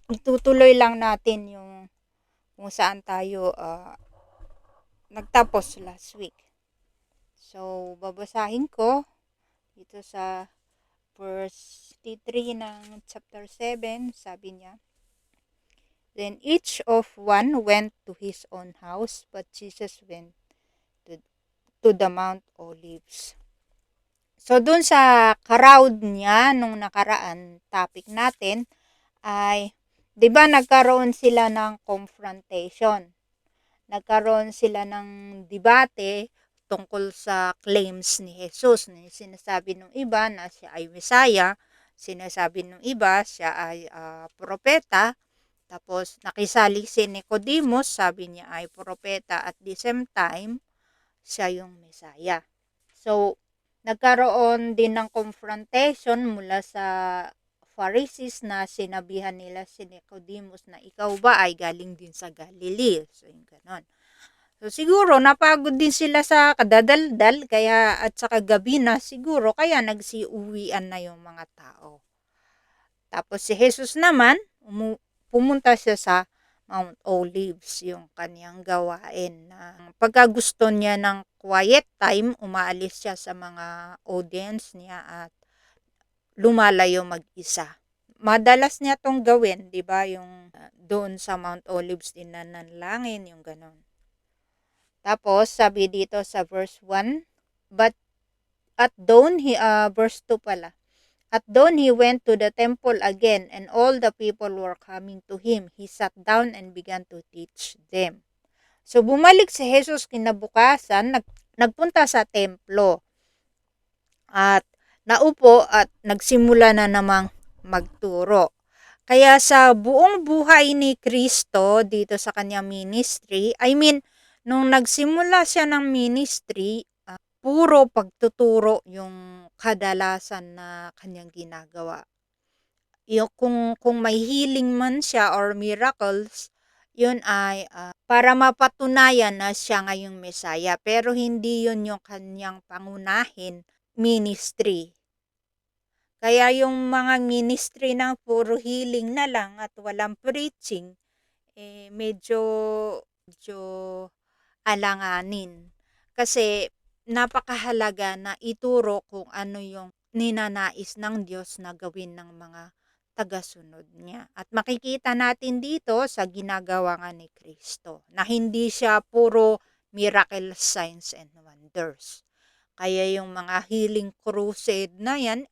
itutuloy lang natin yung kung saan tayo nagtapos last week. So, babasahin ko dito sa verse 3 ng chapter 7, sabi niya, "Then each of one went to his own house, but Jesus went to, to the Mount Olives." So, dun sa crowd niya nung nakaraan, topic natin ay, di ba nagkaroon sila ng confrontation? Nagkaroon sila ng debate tungkol sa claims ni Jesus. Sinasabi ng iba na siya ay Messiah, sinasabi ng iba siya ay propeta, tapos nakisali si Nicodemus, sabi niya ay propeta at the same time, siya yung Messiah. So, nagkaroon din ng confrontation mula sa Pharisees na sinabihan nila si Nicodemus na ikaw ba ay galing din sa Galilee. So, yung ganon. So, siguro napagod din sila sa kadadaldal kaya at saka gabi na siguro kaya nagsiuwian na yung mga tao. Tapos si Jesus naman, pumunta siya sa Mount Olives, yung kanyang gawain. Pagka gusto niya ng quiet time, umaalis siya sa mga audience niya at lumalayo mag-isa. Madalas niya tong gawin, di ba? Yung doon sa Mount Olives din nananalangin, yung ganon. Tapos, sabi dito sa verse 1, but at dawn, verse 2 pala, at dawn he went to the temple again, and all the people were coming to him. He sat down and began to teach them. So, bumalik si Jesus kinabukasan, nagpunta sa templo, at naupo at nagsimula na namang magturo. Kaya sa buong buhay ni Kristo dito sa kanyang ministry, nung nagsimula siya ng ministry, puro pagtuturo yung kadalasan na kanyang ginagawa. Yung kung may healing man siya or miracles, yun ay para mapatunayan na siya ngayong Messiah. Pero hindi yun yung kanyang pangunahin ministry. Kaya yung mga ministry ng puro healing na lang at walang preaching, medyo alanganin. Kasi napakahalaga na ituro kung ano yung ninanais ng Diyos na gawin ng mga tagasunod niya. At makikita natin dito sa ginagawa nga ni Kristo na hindi siya puro miracle signs and wonders. Kaya yung mga healing crusade na yan,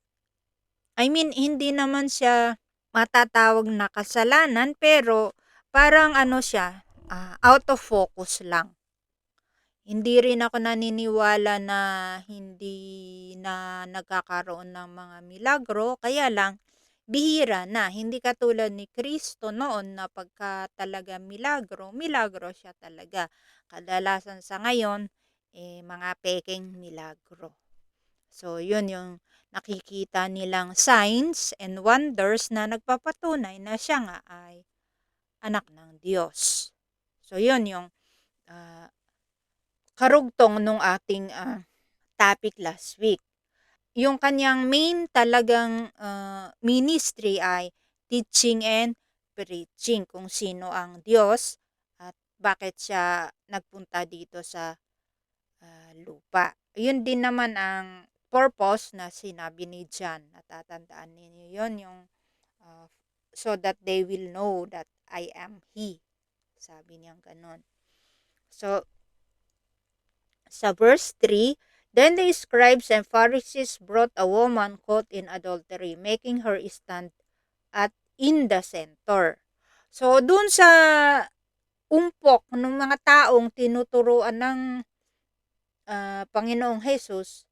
hindi naman siya matatawag na kasalanan, pero parang siya, out of focus lang. Hindi rin ako naniniwala na hindi na nagkakaroon ng mga milagro, kaya lang bihira na. Hindi katulad ni Kristo noon na pagka talaga milagro siya talaga. Kadalasan sa ngayon, mga peking milagro. So, yun yung nakikita nilang signs and wonders na nagpapatunay na siya nga ay anak ng Diyos. So, yun yung karugtong nung ating topic last week. Yung kanyang main talagang ministry ay teaching and preaching kung sino ang Diyos at bakit siya nagpunta dito sa lupa. Yun din naman ang purpose na sinabi ni John. Natatandaan ninyo yun, yung so that they will know that I am He. Sabi niya ganun. So, sa verse 3, then the scribes and Pharisees brought a woman caught in adultery, making her stand in the center. So, dun sa umpok ng mga taong tinuturuan ng Panginoong Jesus,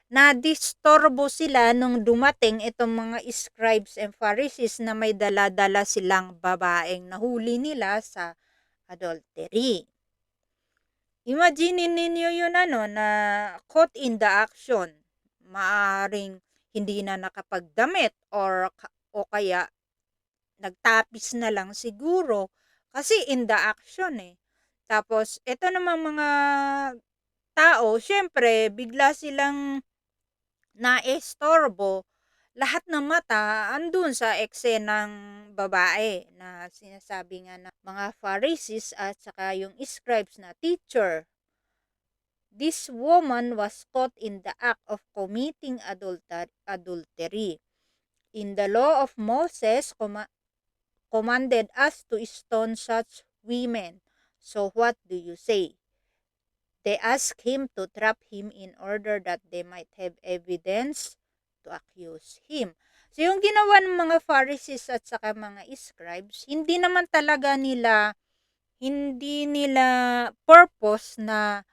na-disturbo sila nung dumating itong mga scribes and Pharisees na may dala-dala silang babaeng nahuli nila sa adultery. Imagine ninyo yun na caught in the action. Maaring hindi na nakapagdamit o kaya nagtapis na lang siguro kasi in the action Tapos ito namang mga tao, syempre bigla silang naestorbo. Lahat ng mata andun sa eksenang babae na sinasabi nga ng mga Pharisees at saka yung scribes na, "Teacher, this woman was caught in the act of committing adultery. In the law of Moses commanded us to stone such women. So what do you say?" They asked him to trap him in order that they might have evidence to accuse him. So yung ginawa ng mga Pharisees at saka mga scribes, hindi nila purpose na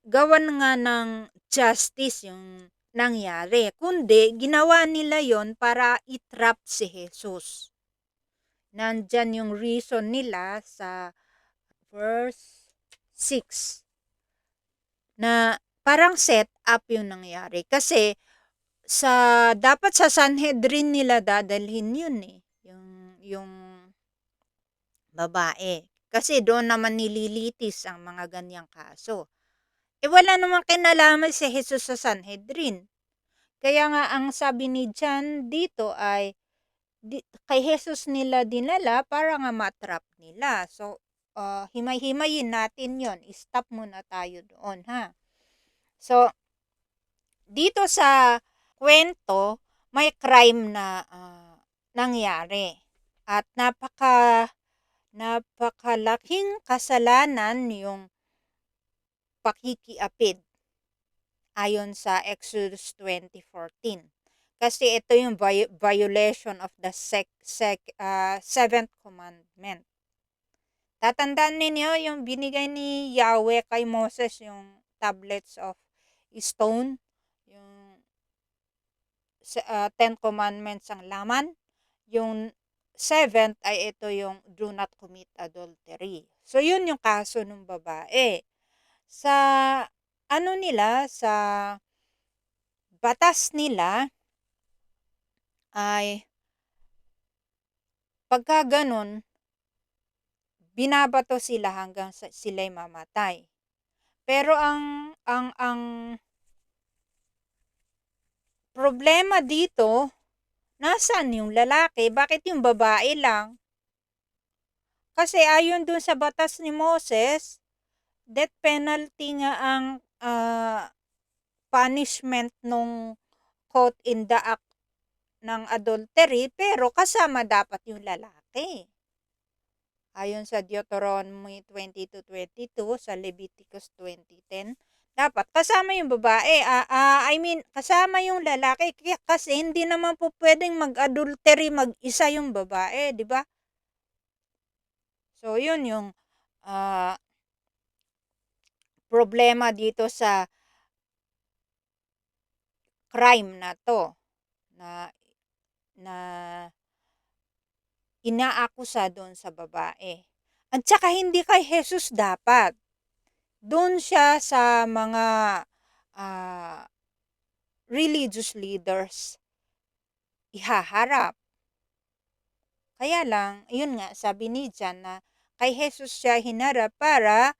gawan nga ng justice yung nangyari, kundi ginawa nila yon para i-trap si Jesus. Nandyan yung reason nila sa verse 6 na parang set up yung nangyari. Kasi dapat sa Sanhedrin nila dadalhin yun eh. Yung babae. Kasi doon naman nililitis ang mga ganyang kaso. Wala namang kinalaman si Jesus sa Sanhedrin. Kaya nga ang sabi ni John dito ay kay Jesus nila dinala para nga matrap nila. So, himay-himayin natin yon. Stop muna tayo doon, ha? So, dito sa kwento, may crime na nangyari. At napakalaking kasalanan yung pakikiapid ayon sa Exodus 20:14. Kasi ito yung violation of the seventh commandment. Tatandaan ninyo yung binigay ni Yahweh kay Moses, yung tablets of stone, yung 10 commandments ang laman. Yung 7th ay ito yung do not commit adultery. So yun yung kaso ng babae. Sa batas nila ay pagka ganun, binabato sila hanggang sila'y mamatay. Pero ang problema dito, nasaan yung lalaki? Bakit yung babae lang? Kasi ayon dun sa batas ni Moses, death penalty nga ang punishment nung caught in the act ng adultery, pero kasama dapat yung lalaki. Ayon sa Deuteronomy 20:22, sa Leviticus 20:10, dapat kasama yung babae. Kasama yung lalaki. Kasi hindi naman po pwedeng mag-adultery mag-isa yung babae, di ba? So, yun yung problema dito sa crime na to na inaakusa doon sa babae. At saka hindi kay Jesus dapat. Doon siya sa mga religious leaders ihaharap. Kaya lang, yun nga, sabi ni John na kay Jesus siya hinarap para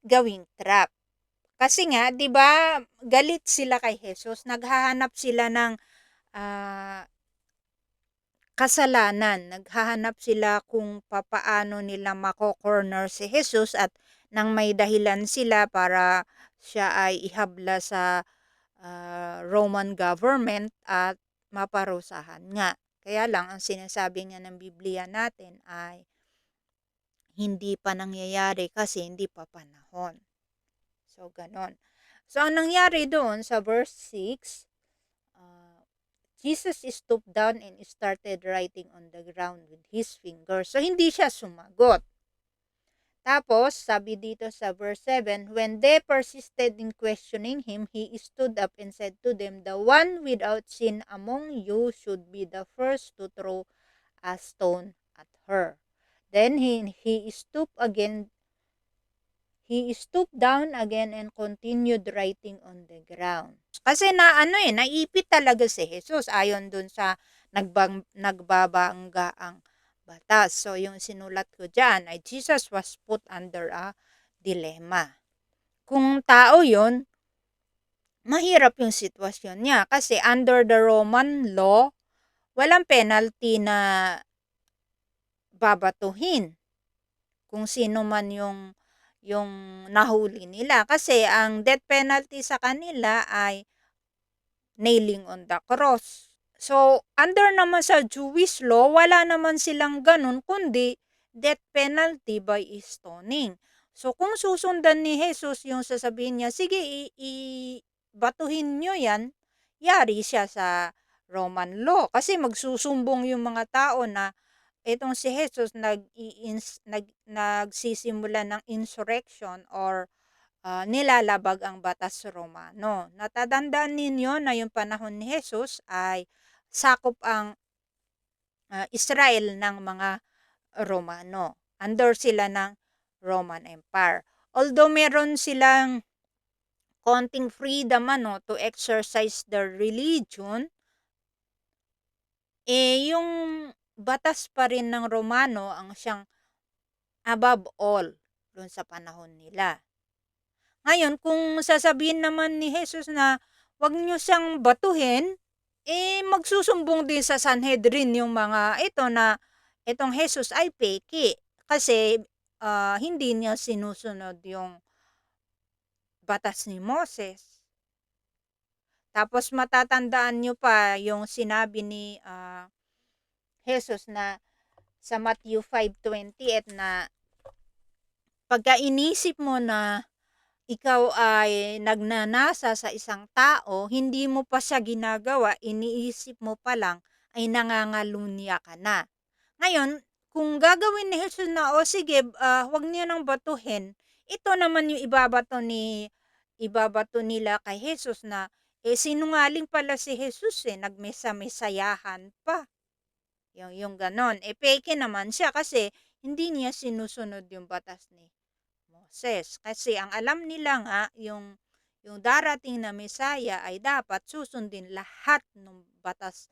gawing trap. Kasi nga, 'di ba, galit sila kay Jesus, naghahanap sila ng kasalanan, naghahanap sila kung papaano nila mako-corner si Jesus at nang may dahilan sila para siya ay ihabla sa Roman government at maparusahan nga. Kaya lang, ang sinasabi nga ng Biblia natin ay hindi pa nangyayari kasi hindi pa panahon. So, ganon. So, ang nangyari doon sa verse 6, Jesus stooped down and started writing on the ground with his fingers. So, hindi siya sumagot. Tapos, sabi dito sa verse 7, when they persisted in questioning him, he stood up and said to them, "The one without sin among you should be the first to throw a stone at her." Then he stooped down again and continued writing on the ground. Kasi naipit talaga si Jesus ayon dun sa nagbabangga ang batas. So, yung sinulat ko dyan ay Jesus was put under a dilemma. Kung tao yun, mahirap yung sitwasyon niya. Kasi under the Roman law, walang penalty na babatuhin kung sino man yung nahuli nila. Kasi ang death penalty sa kanila ay nailing on the cross. So, under naman sa Jewish law, wala naman silang ganun, kundi death penalty by stoning. So, kung susundan ni Jesus yung sasabihin niya, sige, batuhin nyo yan, yari siya sa Roman law. Kasi magsusumbong yung mga tao na itong si Jesus nagsisimula ng insurrection or nilalabag ang batas Romano. Natatandaan ninyo na yung panahon ni Jesus ay sakop ang Israel ng mga Romano. Under sila ng Roman Empire. Although meron silang konting freedom to exercise their religion, yung batas pa rin ng Romano ang siyang above all doon sa panahon nila. Ngayon, kung sasabihin naman ni Jesus na wag nyo siyang batuhin, magsusumbong din sa Sanhedrin yung mga ito na itong Jesus ay peki. Kasi hindi niya sinusunod yung batas ni Moses. Tapos matatandaan nyo pa yung sinabi ni Jesus na sa Matthew 5:28 na pagka inisip mo na ikaw ay nagnanasa sa isang tao, hindi mo pa siya ginagawa, iniisip mo pa lang, ay nangangalunya ka na. Ngayon, kung gagawin ni Jesus na, o sige, huwag niyo nang batuhin, ito naman yung ibabato nila kay Jesus na, sinungaling pala si Jesus nagmesa-mesayahan pa. Yung ganon. Peke naman siya kasi hindi niya sinusunod yung batas ni Moses. Kasi ang alam nila nga, yung darating na Mesaya ay dapat susundin lahat ng batas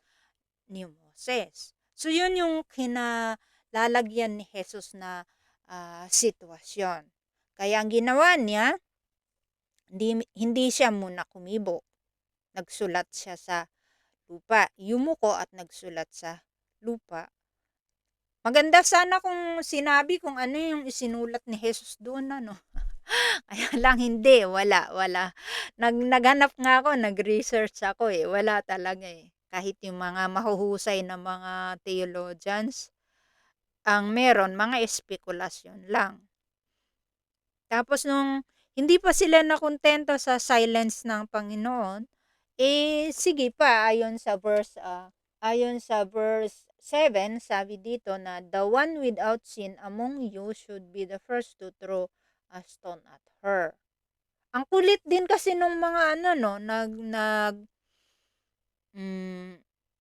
ni Moses. So, yun yung kinalalagyan ni Jesus na sitwasyon. Kaya ang ginawa niya, hindi siya muna kumibo. Nagsulat siya sa lupa. Yumuko at nagsulat sa lupa. Maganda sana kung sinabi kung ano yung isinulat ni Jesus doon, Kaya lang hindi, wala. Naghanap nga ako, nag-research ako wala talaga Kahit yung mga mahuhusay na mga theologians, ang meron, mga espekulasyon lang. Tapos nung hindi pa sila nakontento sa silence ng Panginoon, sige pa, ayon sa verse 7, sabi dito na the one without sin among you should be the first to throw a stone at her. Ang kulit din kasi nung mga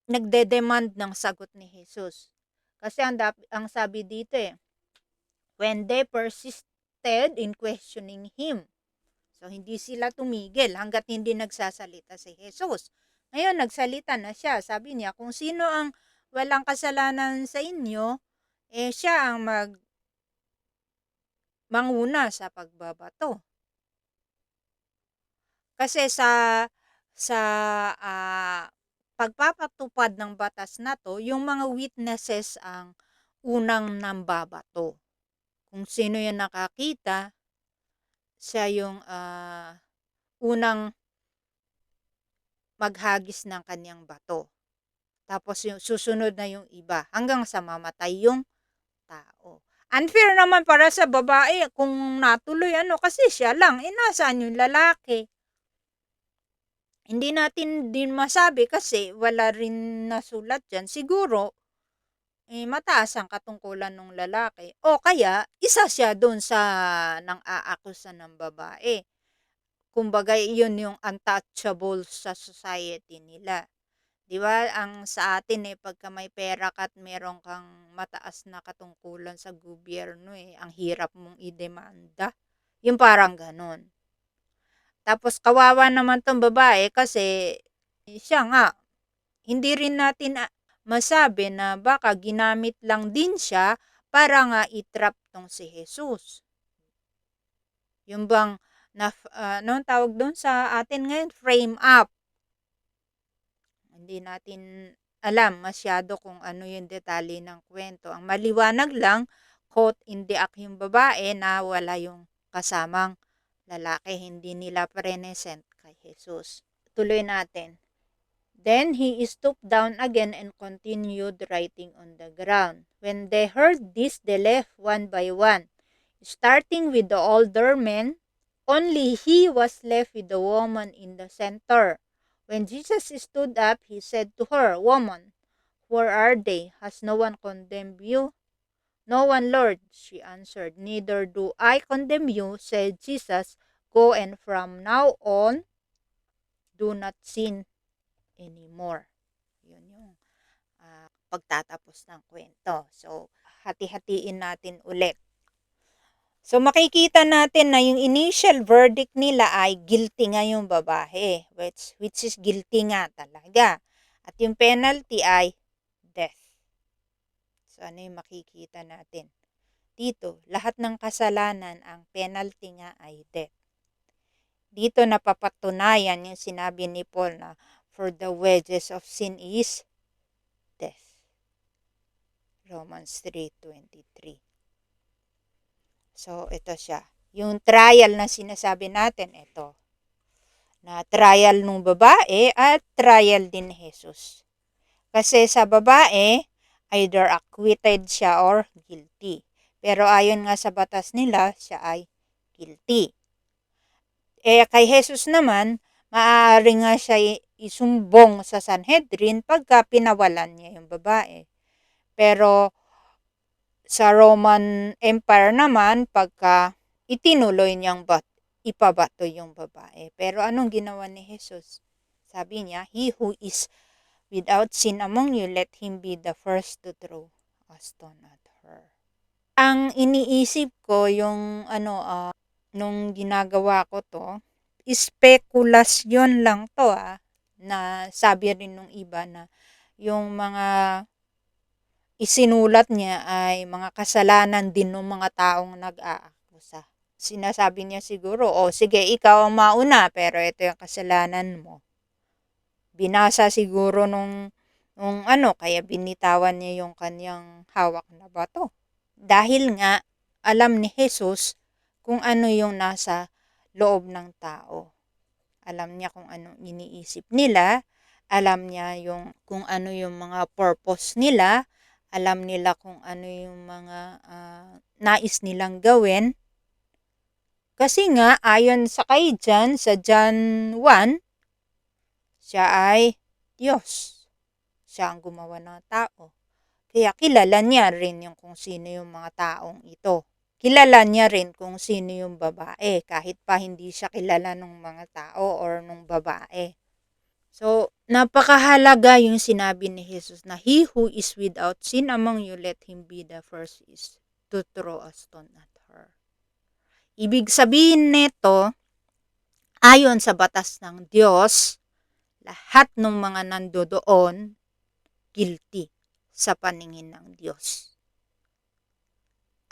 nagde-demand ng sagot ni Jesus. Kasi ang sabi dito when they persisted in questioning him. So, hindi sila tumigil hanggat hindi nagsasalita si Jesus. Ngayon, nagsalita na siya. Sabi niya, kung sino ang walang kasalanan sa inyo, siya ang manguna sa pagbabato. Kasi sa pagpapatupad ng batas na to, yung mga witnesses ang unang nambabato. Kung sino yung nakakita, siya yung unang maghagis ng kanyang bato. Tapos yung susunod na yung iba hanggang sa mamatay yung tao. Unfair naman para sa babae kung natuloy kasi siya lang. Nasaan yung lalaki? Hindi natin din masabi kasi wala rin nasulat dyan. Siguro, mataas ang katungkulan ng lalaki. O kaya, isa siya doon sa nang aakusan ng babae. Kumbaga, yun yung untouchable sa society nila. Di ba? Ang sa atin pagka may pera ka at meron kang mataas na katungkulan sa gobyerno ang hirap mong idemanda. Yung parang ganun. Tapos kawawa naman tong babae kasi siya nga, hindi rin natin masabi na baka ginamit lang din siya para nga itrap tong si Jesus. Yung bang, anong tawag doon sa atin ngayon? Frame up. Hindi natin alam masyado kung ano yung detalye ng kwento. Ang maliwanag lang, caught in the act yung babae na wala yung kasamang lalaki. Hindi nila present kay Jesus. Tuloy natin. Then he stooped down again and continued writing on the ground. When they heard this, they left one by one, starting with the older men. Only he was left with the woman in the center. When Jesus stood up, he said to her, "Woman, where are they? Has no one condemned you?" "No one, Lord," she answered. "Neither do I condemn you," said Jesus. "Go, and from now on, do not sin anymore." Yun yung pagtatapos ng kwento. So, hati-hatiin natin ulit. So, makikita natin na yung initial verdict nila ay guilty nga yung babae, which is guilty nga talaga. At yung penalty ay death. So, ano yung makikita natin? Dito, lahat ng kasalanan, ang penalty nga ay death. Dito napapatunayan yung sinabi ni Paul na for the wages of sin is death. Romans 3:23. So, ito siya. Yung trial na sinasabi natin, ito. Na trial ng babae at trial din ni Jesus. Kasi sa babae, either acquitted siya or guilty. Pero ayon nga sa batas nila, siya ay guilty. Kay Jesus naman, maaari nga siya isumbong sa Sanhedrin pagka pinawalan niya yung babae. Pero sa Roman Empire naman, pagka itinuloy niyang ipabato yung babae. Pero anong ginawa ni Jesus? Sabi niya, "He who is without sin among you, let him be the first to throw a stone at her." Ang iniisip ko yung nung ginagawa ko to, spekulasyon lang to na sabi rin nung iba na yung mga isinulat niya ay mga kasalanan din ng mga taong nag-aakusa. Sinasabi niya siguro, sige, ikaw ang mauna, pero ito yung kasalanan mo. Binasa siguro nung kaya binitawan niya yung kanyang hawak na bato. Dahil nga, alam ni Jesus kung ano yung nasa loob ng tao. Alam niya kung ano iniisip nila, alam niya kung ano yung mga purpose nila, alam nila kung ano yung mga nais nilang gawin. Kasi nga, ayon sa kay John, sa John 1, siya ay Diyos. Siya ang gumawa ng tao. Kaya kilala niya rin kung sino yung mga taong ito. Kilala niya rin kung sino yung babae, kahit pa hindi siya kilala ng mga tao or ng babae. So, napakahalaga yung sinabi ni Jesus na he who is without sin among you, let him be the first is to throw a stone at her. Ibig sabihin nito, ayon sa batas ng Diyos, lahat ng mga nandoon guilty sa paningin ng Diyos.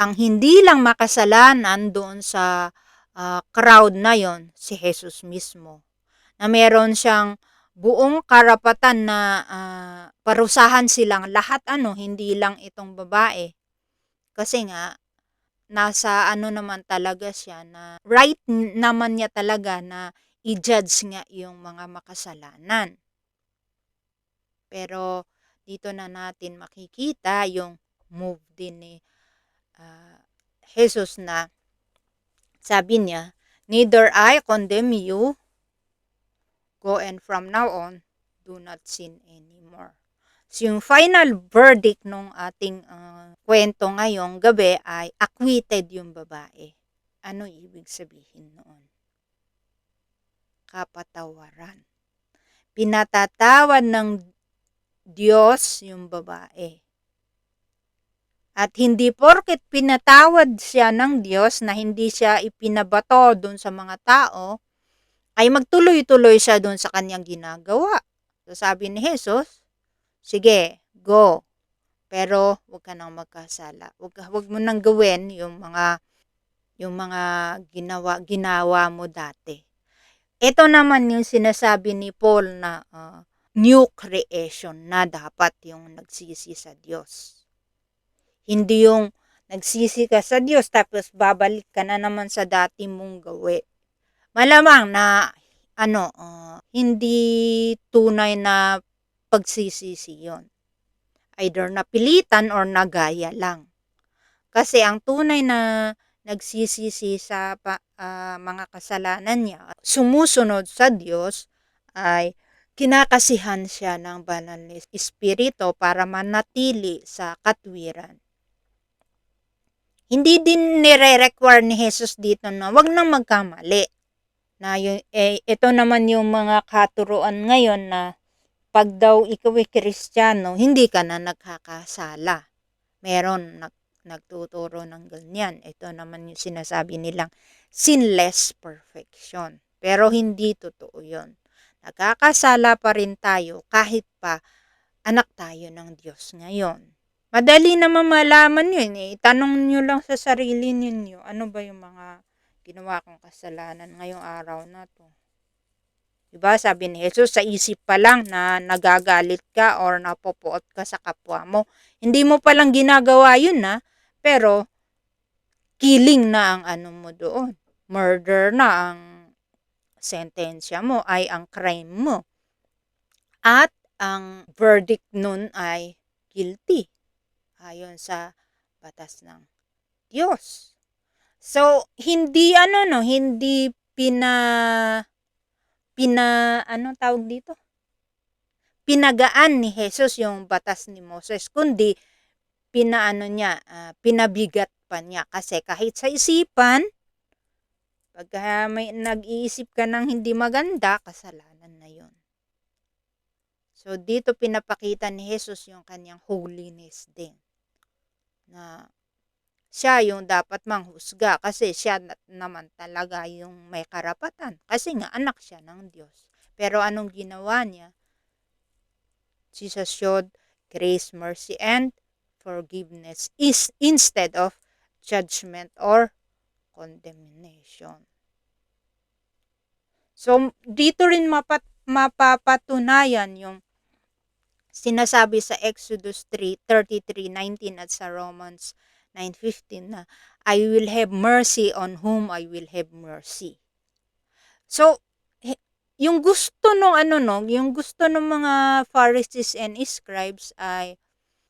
Ang hindi lang makasalanan doon sa crowd na yon, si Jesus mismo, na meron siyang buong karapatan na parusahan silang lahat, hindi lang itong babae. Kasi nga, nasa naman talaga siya na right naman niya talaga na i-judge nga yung mga makasalanan. Pero dito na natin makikita yung move din ni Jesus na sabi niya, "Neither I condemn you, go and from now on, do not sin anymore." So yung final verdict nung ating kwento ngayong gabi ay acquitted yung babae. Ano ibig sabihin noon? Kapatawaran. Pinatatawad ng Diyos yung babae. At hindi porket pinatawad siya ng Diyos na hindi siya ipinabato dun sa mga tao, ay magtuloy-tuloy siya dun sa kanyang ginagawa. So sabi ni Jesus, sige, go. Pero huwag ka nang magkasala. Huwag mo nang gawin yung mga ginawa mo dati. Ito naman yung sinasabi ni Paul na new creation na dapat yung nagsisi sa Diyos. Hindi yung nagsisi ka sa Diyos tapos babalik ka na naman sa dati mong gawi. Malamang na hindi tunay na pagsisisi yon. Either napilitan or nagaya lang. Kasi ang tunay na nagsisisi sa mga kasalanan niya, sumusunod sa Diyos, ay kinakasihan siya ng banal na Espiritu para manatili sa katwiran. Hindi din nire-require ni Jesus dito na wag nang magkamali. Na ito naman yung mga katuruan ngayon na pag daw ikaw ay Kristiyano, hindi ka na nagkakasala. Meron nagtuturo ng ganyan. Ito naman yung sinasabi nilang sinless perfection. Pero hindi totoo yun. Nagkakasala pa rin tayo kahit pa anak tayo ng Diyos ngayon. Madali naman malaman yun eh. Tanong nyo lang sa sarili ninyo, ano ba yung mga ginawa kong kasalanan ngayong araw na to. Diba? Sabi ni Jesus, sa isip pa lang na nagagalit ka or napopoot ka sa kapwa mo. Hindi mo palang ginagawa yun na, pero killing na ang mo doon. Murder na ang sentensya mo, ay ang crime mo. At ang verdict nun ay guilty. Ayon sa batas ng Diyos. So, hindi hindi tawag dito? Pinagaan ni Jesus yung batas ni Moses, kundi pinabigat pa niya. Kasi kahit sa isipan, pagka may nag-iisip ka ng hindi maganda, kasalanan na yun. So, dito pinapakita ni Jesus yung kanyang holiness din. Na siya yung dapat manghusga kasi siya naman talaga yung may karapatan. Kasi nga anak siya ng Diyos. Pero anong ginawa niya? Jesus showed grace, mercy, and forgiveness instead of judgment or condemnation. So, dito rin mapapatunayan yung sinasabi sa Exodus 33:19 at sa Romans 9:15 na I will have mercy on whom I will have mercy. So, yung gusto yung gusto ng mga Pharisees and scribes ay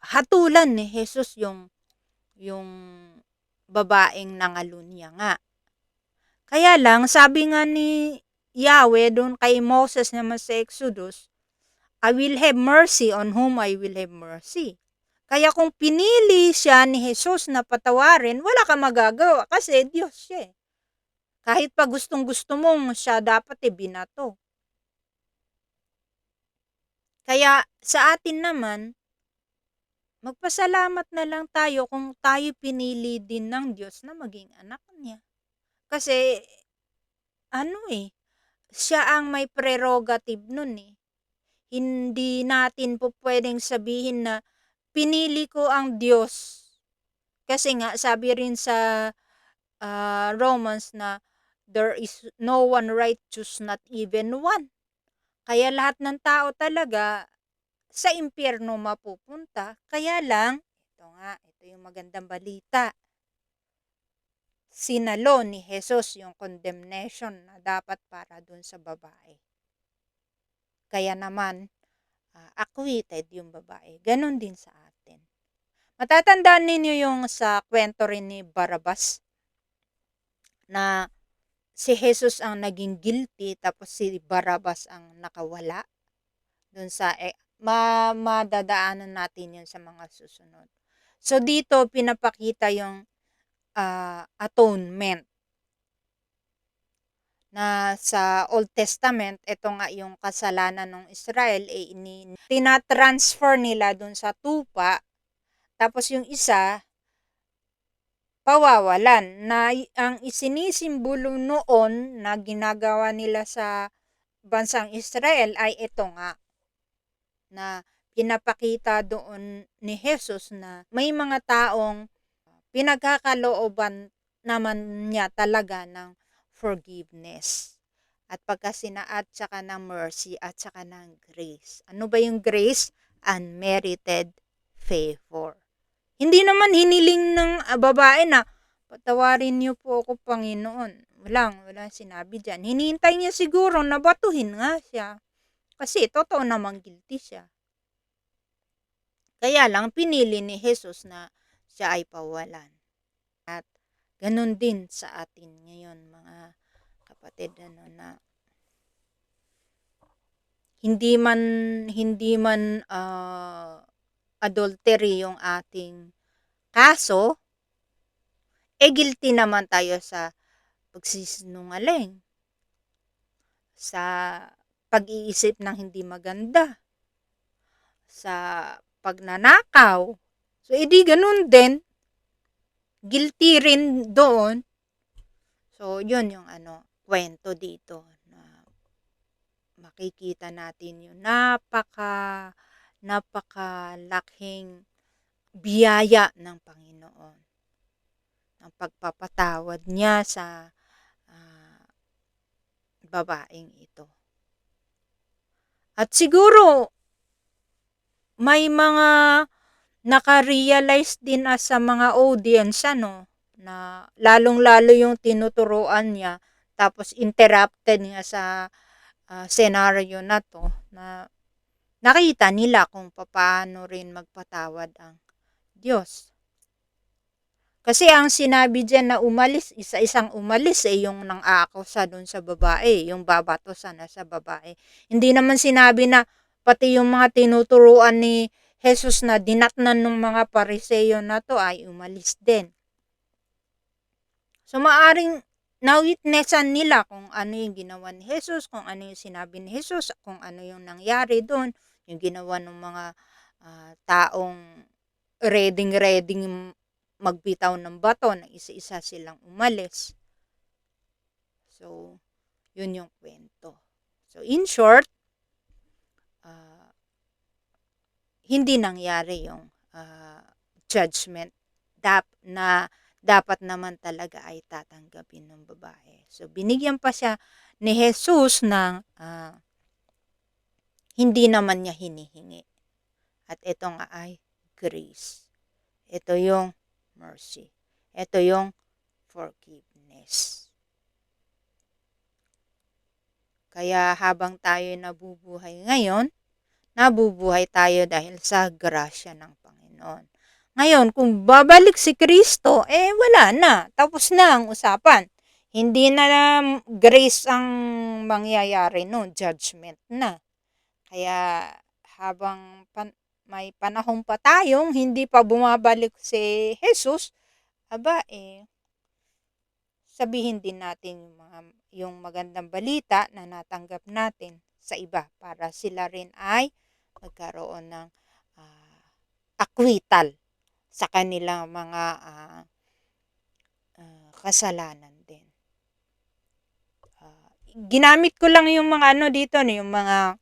hatulan ni Jesus yung babaeng nangalunya nga. Kaya lang, sabi nga ni Yahweh doon kay Moses naman sa Exodus, I will have mercy on whom I will have mercy. Kaya kung pinili siya ni Jesus na patawarin, wala ka magagawa kasi Diyos siya. Kahit pa gustong-gusto mong siya dapat binato. Kaya sa atin naman, magpasalamat na lang tayo kung tayo pinili din ng Diyos na maging anak niya. Kasi, siya ang may prerogative nun eh. Hindi natin po pwedeng sabihin na pinili ko ang Diyos. Kasi nga, sabi rin sa Romans na there is no one righteous, not even one. Kaya lahat ng tao talaga sa impyerno mapupunta. Kaya lang, ito yung magandang balita. Sinalo ni Jesus yung condemnation na dapat para dun sa babae. Kaya naman, acquitted yung babae. Ganon din sa atin. Matatandaan ninyo yung sa kwento rin ni Barabas na si Jesus ang naging guilty tapos si Barabas ang nakawala. Doon sa madadaanan natin yun sa mga susunod. So dito pinapakita yung atonement. Na sa Old Testament, ito nga yung kasalanan ng Israel, tinatransfer nila dun sa tupa, tapos yung isa, pawawalan, na ang isinisimbolo noon na ginagawa nila sa bansang Israel ay ito nga, na pinapakita doon ni Jesus na may mga taong pinagkakalooban naman niya talaga ng forgiveness. At at saka ng mercy at saka ng grace. Ano ba yung grace? Unmerited favor. Hindi naman hiniling ng babae na, patawarin niyo po ako, Panginoon. Walang sinabi dyan. Hinihintay niya siguro na batuhin nga siya. Kasi totoo namang guilty siya. Kaya lang pinili ni Jesus na siya ay pawalan. At ganun din sa atin ngayon, mga kapatid, na hindi man adultery yung ating kaso, guilty naman tayo sa pagsisinungaling, sa pag-iisip ng hindi maganda, sa pagnanakaw. So, edi ganun din. Guilty rin doon. So, yun yung kwento dito na makikita natin yung napakalaking biyaya ng Panginoon. Ang pagpapatawad niya sa babaeng ito. At siguro, may mga naka-realize din sa mga audience, na lalong-lalo yung tinuturuan niya, tapos interrupted nga sa scenario na to, na nakita nila kung paano rin magpatawad ang Diyos. Kasi ang sinabi dyan na umalis, isa-isang umalis yung nang-aakusa dun sa babae, yung babato sana sa babae. Hindi naman sinabi na pati yung mga tinuturuan ni Jesus na dinatnan ng mga Pariseo na to ay umalis din. So maaring na-witnessan nila kung ano yung ginawa ni Jesus, kung ano yung sinabi ni Jesus, kung ano yung nangyari doon, yung ginawa ng mga taong ready magbitaw ng bato na isa-isa silang umalis. So, yun yung kwento. So, in short, hindi nangyari yung judgment na dapat naman talaga ay tatanggapin ng babae. So, binigyan pa siya ni Jesus ng hindi naman niya hinihingi. At ito nga ay grace. Ito yung mercy. Ito yung forgiveness. Kaya habang tayo nabubuhay ngayon, nabubuhay tayo dahil sa grasya ng Panginoon. Ngayon, kung babalik si Kristo, wala na. Tapos na ang usapan. Hindi na grace ang mangyayari noon, judgment na. Kaya habang may panahon pa tayong hindi pa bumabalik si Jesus, sabihin din natin yung magandang balita na natanggap natin sa iba para sila rin ay magkaroon ng acquittal sa kanilang mga kasalanan din. Ginamit ko lang yung mga dito, yung mga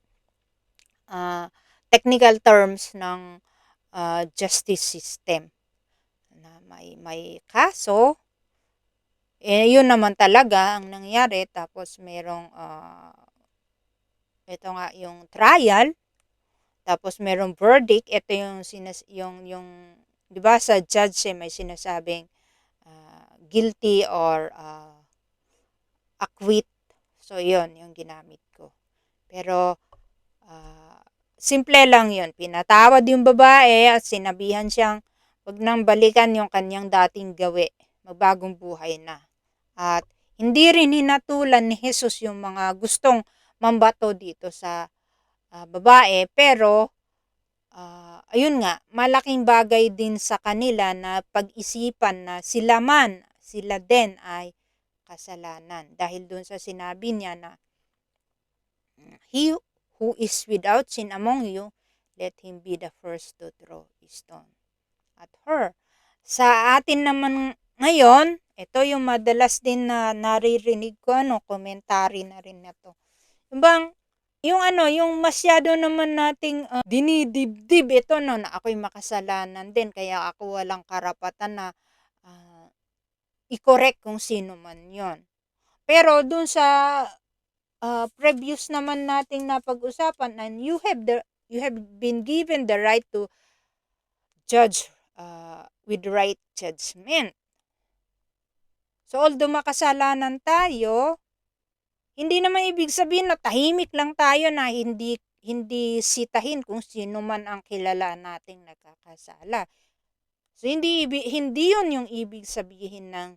technical terms ng justice system. Na may kaso, yun naman talaga ang nangyari, tapos merong ito nga yung trial, tapos merong verdict. Ito yung 'di ba sa judge may sinasabing guilty or acquit. So yun yung ginamit ko. Pero simple lang yun. Pinatawad yung babae at sinabihan siyang wag nang balikan yung kanyang dating gawi. Magbagong buhay na. At hindi rin hinatulan ni Jesus yung mga gustong mambato dito sa babae. Pero ayun nga, malaking bagay din sa kanila na pag-isipan na sila din ay kasalanan. Dahil dun sa sinabi niya na he who is without sin among you, let him be the first to throw a stone at her. Sa atin naman ngayon, ito yung madalas din na naririnig ko, commentary na rin na to. Yung masyado naman nating dinidibdib ito, na ako'y makasalanan din, kaya ako walang karapatan na i-correct kung sino man yon. Pero dun sa previous naman nating napag-usapan, and you have been given the right to judge with right judgment. So although makasalanan tayo, hindi naman ibig sabihin na tahimik lang tayo na hindi sitahin kung sino man ang kilala nating nagkakasala. So hindi 'yon yung ibig sabihin ng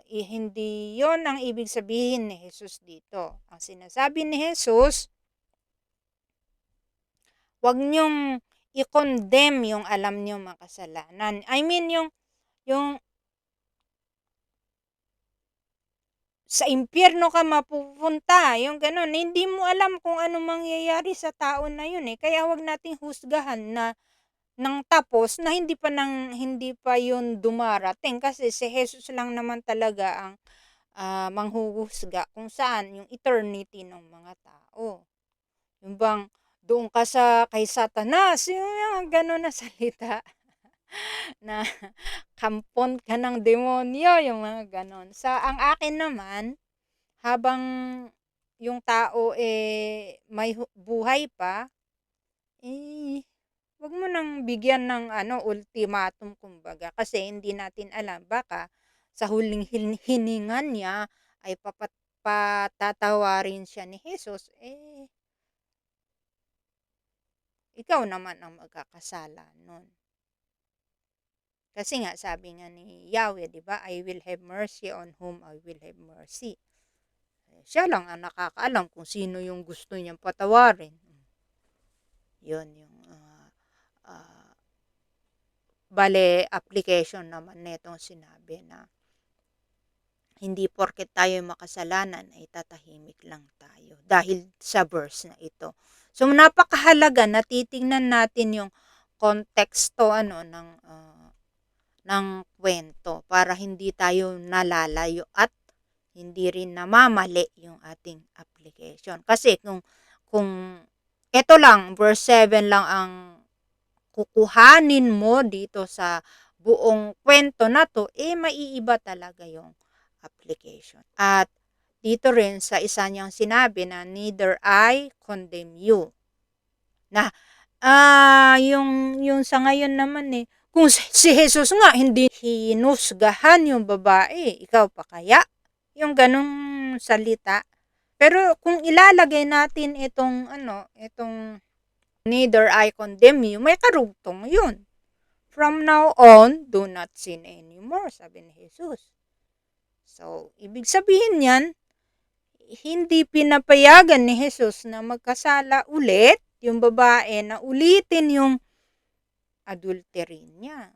hindi 'yon ang ibig sabihin ni Jesus dito. Ang sinasabi ni Jesus, wag niyong i-condemn yung alam niyong makasalanan. I mean yung sa impyerno ka mapupunta, yung ganun. Hindi mo alam kung ano mangyayari sa tao na yun eh. Kaya wag nating husgahan na nang tapos na hindi pa yun dumarating, kasi si Jesus lang naman talaga ang manghuhusga kung saan yung eternity ng mga tao. Yung bang doon ka kay Satanas, yung gano'n na salita na kampon ka ng demonyo, yung mga ganon. Ang akin naman, habang yung tao may buhay pa, wag mo nang bigyan ng ultimatum kumbaga, kasi hindi natin alam, baka sa huling hininga niya ay patatawarin siya ni Jesus, ikaw naman ang magkakasala nun. Kasi nga sabi nga ni Yahweh, 'di ba? I will have mercy on whom I will have mercy. Siya lang ang nakakaalam kung sino yung gusto niyang patawarin. 'Yun yung bale application naman nitong sinabi na hindi porket tayo makasalanan ay tatahimik lang tayo dahil sa verse na ito. So napakahalaga na titingnan natin yung konteksto ng kwento para hindi tayo nalalayo at hindi rin namamali yung ating application. Kasi kung ito lang, verse 7 lang ang kukuhanin mo dito sa buong kwento na to, maiiba talaga yung application. At dito rin sa isa niyang sinabi na neither I condemn you. Na yung sa ngayon naman kung si Jesus nga hindi hinusgahan yung babae, ikaw pa kaya? Yung ganong salita. Pero kung ilalagay natin itong neither I condemn you, may karugtong yun. From now on, do not sin anymore, sabi ni Jesus. So, ibig sabihin yan, hindi pinapayagan ni Jesus na magkasala ulit yung babae, na ulitin yung adultery niya.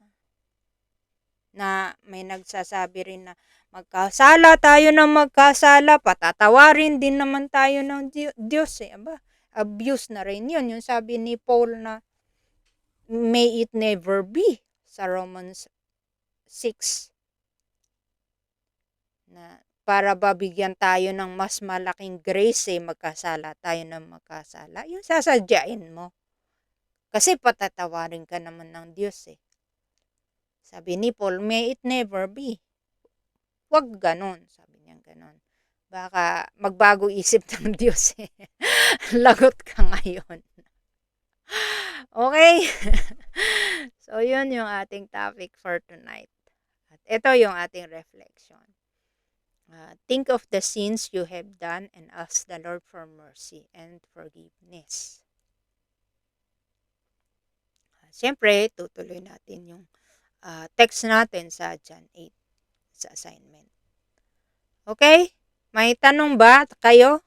Na may nagsasabi rin na magkasala tayo ng magkasala, patatawarin din naman tayo ng Diyos Aba, abuse na rin yun. Yung sabi ni Paul na may it never be sa Romans 6. Na para babigyan tayo ng mas malaking grace magkasala tayo ng magkasala, yung sasadyain mo. Kasi patatawarin ka naman ng Diyos Sabi ni Paul, may it never be. Huwag ganon, sabi niya ganon. Baka magbago isip ng Diyos Lagot ka ngayon. Okay? So, yun yung ating topic for tonight. At ito yung ating reflection. Think of the sins you have done and ask the Lord for mercy and forgiveness. Siyempre, tutuloy natin yung text natin sa John 8 sa assignment. Okay? May tanong ba kayo?